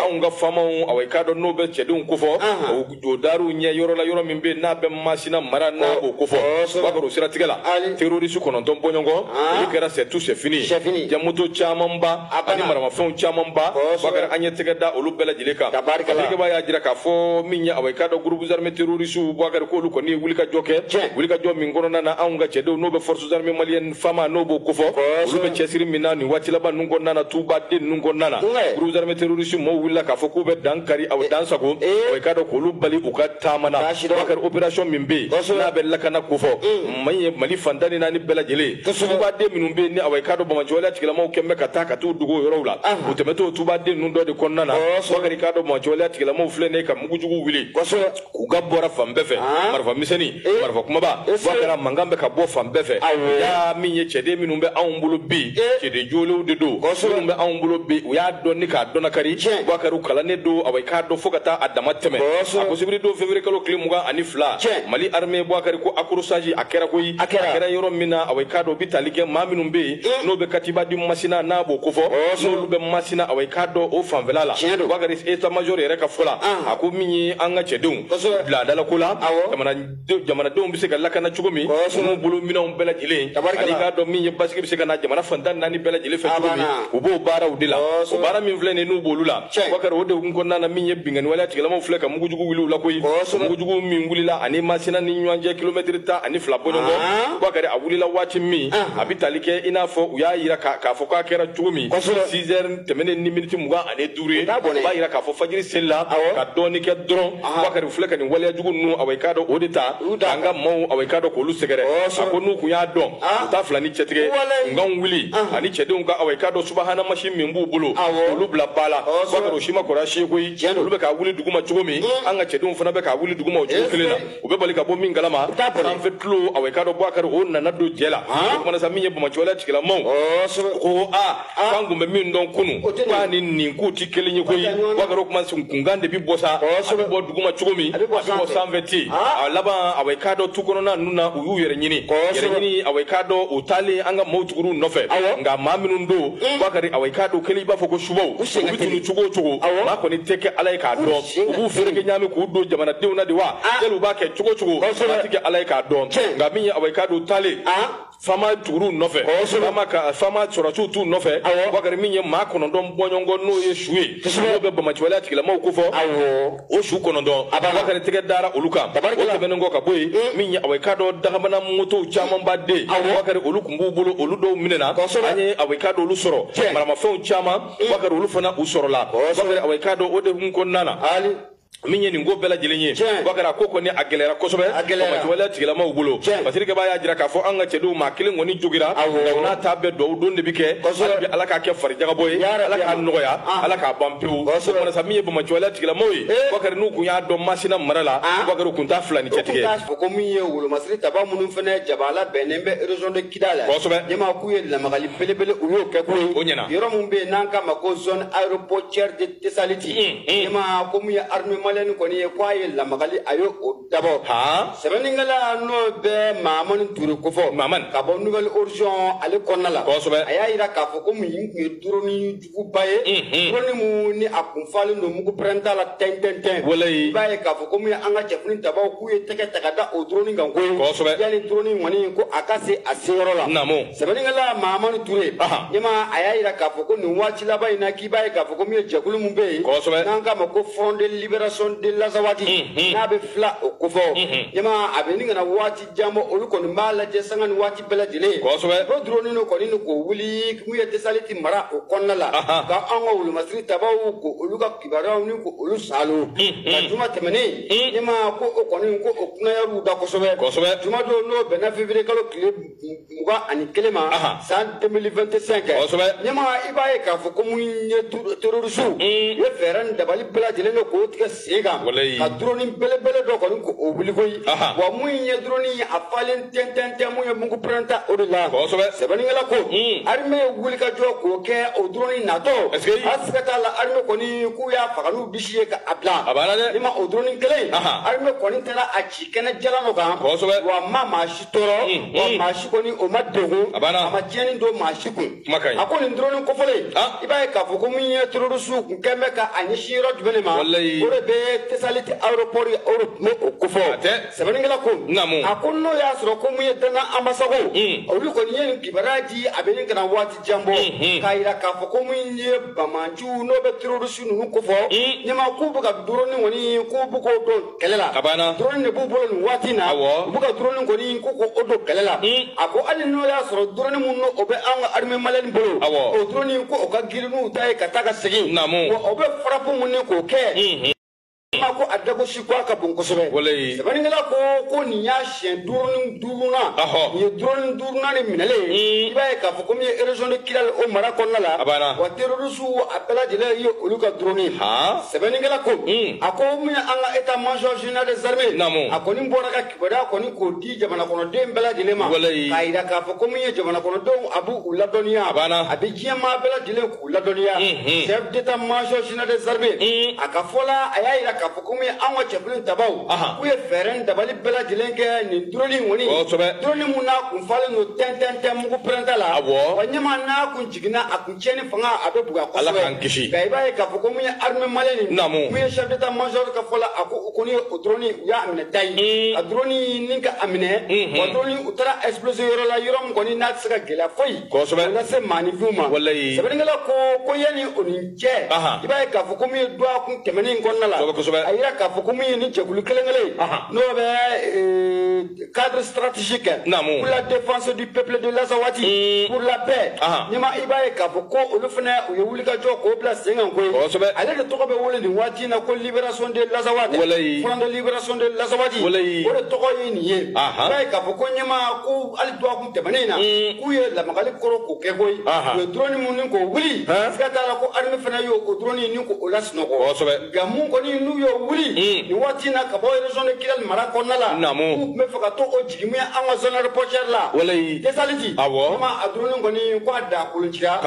anga fama awai kado no be chedun kufo o daru nya yoro la yoro min be na be masina mara na o kufo wakaro sira tigala terroriste kono ton bonyongo ikera c'est tout c'est fini jamuto chamamba ani marama fon chamamba wakar anya tigada olu bela jileka tabarika ba ya jira ka fo minya awai kado groupe armé terroriste wakar ko lu ko ni wulika joke wulika jo min gono na anga chedo no be forces armées maliennes fama no bo kufo olu be chesiri minani watila ba nungo nana tuba de nungo nana groupe armé terroriste mo willa ka fo ko be dankari aw dansago awai kado ko lu bali uka tamana wakar opération mimbe na be lakana kufo maye mali fandani nani bela jele tuba de minumbe ni awai kado bama jola tikila mo kembe kata ka tu dugo yorowla utemeto tuba de nundo de konnana wakari kado bama jola tikila mo flene ka mugujugu wili ku gabbora fambefe marfa miseni marfa kuma ba wakara mangambe ka bo fambefe ya minye chede minumbe awumbulu bi chede jolo de do minumbe awumbulu bi ya donni ka dona kari wakaru kala ne do awai kado fokata adama teme akosibiri do février kalo klimuga ani fla mali armée wakari ko akurusaji akera koyi akera yoro mina awai kado bitalike maminumbe no be katiba di masina na bo kofo no be masina awai kado o fanvelala wakari état major yere ka fola aku minyi anga chedun la dala kula jamana do mbise kala kana chugumi mo bulu mina umbela jile ali kado minyi basiki bise kana jamana fandan nani bela jile fe chugumi ubo bara udila o bara min vlene no bolula wakari wode ko nana minyi bingani wala tigala mo fleka mugujugu wilu la koyi mugujugu min wulila ani masina ni nyanje kilometre ta ani fla bonongo wakari awulila wati mi abitalike ina fo uya yira ka fo ka kera chugumi 6h temene ni minute muga ani dure ba yira ka fo fajiri sella ka doni ke dron wakari fleka ni wala jugu nu awai kado odita anga mo awai kado ko lu segere akonu ku ya don ta flani chetige ngan wili ani chede unga awai kado subhana machine mimbu bulu lu bla bala wakaro shima ko rashi koyi lu be ka wuli duguma chugumi anga chede un fana be ka wuli duguma o kelena ube bali ka bo min galama en fait lo awai kado wakari o na do jela ko na saminye bo machola tikila mo ko kangu me min don kunu kwani ni ku tikelenye koyi wakaro kuma sun kungande bi bosa bo duguma chugumi bo sanveti laba awai kado tukono na nuna uyu yere nyini awai kado utali anga motuguru nofe nga maminu ndo wakari awai kado keli ba foko shubo ubitunu chugo ma ko ni teke alai ka do ubu fereke nyame ku do jamana deuna de wa yelu ba ke chugo ma teke alai ka do nga minya awai kado utali fama turu nofe fama choratu tu nofe wakari minye ma kono don bonyongo no ye shuwe no be bama chwala tikila ma ukufo o shu kono don wakari tege dara uluka o tebenengo ka boy minye awai kado dagamana moto chama mbade wakari ulukumbu bulu oludo minena anye awai kado olu soro marama fon chama wakari olu fana usoro la wakari awai kado ode hunko nana ali minye ni ngo bela jilenye wakara koko ni agelera kosobe ma wala tigela ma ubulo basiri ke baya jira ka fo anga cedu ma kilin woni jugira na tabe do donde bike bi alaka ke fari jaga boy alaka noya alaka bampiu ko sa minye bo ma wala tigela moy wakara nu ku ya do masina marala wakara kunta fulani cetige ko minye wulo masiri taba munun fene jabala benembe région de Kidala nyama ku ye la magali belebele uyo ke ko yoro mumbe nanka mako zone aéroportière de Tessaliti nyama ko minye armée malen ko ni ko ay la magali ayo dabo sebeningala no be mamon turu ko fo maman ka bo nouvelle urgent ale konnala aya ira ka fo ko mi turoni jugu baye turoni mu ni akunfale no mugu prenta la ten walay baye ka fo ko mi anga chefni dabo ku ye teke takada o turoni ngan ko yani turoni woni ko akase asero la namo sebeningala mamon ture nyama aya ira ka fo ko ni wati la baye na ki baye ka fo ko mi jekulu mu be nanga mako front de libération de la zawati na be fla o kofo yama abeni ngana wati jambo oluko ni mala je sangani wati bela dile ko drone no ko ni ko wuli mu ye Tessaliti mara o konnala ka ango wulu masri tabawu ko oluka kibara ni ko olu salo ka juma temene yama ko o ko ni ko o kuna yaru da kosobe juma do no bena février kalo club muga ani kelema san 2025 yama ibaye ka fo ko mu ye terrorisme ye feran dabali bela dile no ko tika sega ka drone belebele do ko ko obuli koy wa mun ye drone a falen tenten mun ye mungu pranta o de la sebani ngala ko arme wuli ka jo ko ke o drone nato askata la arme ko ni ku ya fagalu bishiye ka abla ni ma o drone kele arme ko ni tala a chikena jala no kan wa mama shitoro wa mashi ko ni o madego ama jeni do mashi kun akoni drone ko fole ibaye ka fo ko mun ye turusu kembe ka anishiro dubele ma ore be tesaliti aeroport Europe mo ko fo sebani ngala ko akonno ya soro ko mun ye dana ambasago olu ko ni yen kibaraji abeni kana wati jambo kaira ka fo ko mun ye bamanju no be turusu nu ko fo nyama ku buka drone woni ku buko do kelela drone ne bu bolo wati na buka drone ko ni ku ko odo kelela ako ali no ya soro drone mun no obe an arme malen bolo o drone ko o ka girinu tay ka taka segi o be frapu mun ne ko ke ko adago shikwa ka bon kosobe sebani ngala ko ni ya shen duruna ni duruna ni minale ibaye ka fo komi region de Kidal o mara konnala wa terrorusu appela jele yo oluka drone sebani ngala ko ako mi anga état major général des armées akoni mbora ka kibada akoni ko di jamana kono dembela jele ma kaida ka fo komi jamana kono do abu uladoniya abi jema bela jele ko uladoniya chef d'état major général des armées akafola aya ka fukumi anwa chapulin tabaw kuye feren dabali bela jilenke ni drone woni drone muna kumfale no tenten mugu prenta la wanyama na kunjigina akuncheni fanga abebuga kosobe kaibaye ka fukumi arme maleni kuye chef d'état major ka fola akoni drone ya amine tay drone ninka amine drone utara explosive yoro la yoro ngoni na tsaka gela foi na se manifuma sebengala ko yani oninje ibaye ka fukumi dwa kun temeni ngonna la ayira ka fo komi ni jegulu kelengele no be cadre stratégique pour la défense du peuple de l'Azawadi pour la paix nima ibaye ka fo ko olufena o yewuli ka jo ko place ngan ko ale de to be wole ni wati na ko libération de l'Azawadi front de libération de l'Azawadi o de to ko yini ye ibaye ka fo ko nyima ko ali do ko temanina ku ye la magali koro ko ke koy yo drone mun ko wuli skata la ko arme fena yo ko drone ni ko olasno ko gamu ko ni nu yo wuli ni wati na kabo region de Kidal mara konnala ku me faka to o jigimi an zone reporter la desaliti ma adrone ngoni ko ada kulunchira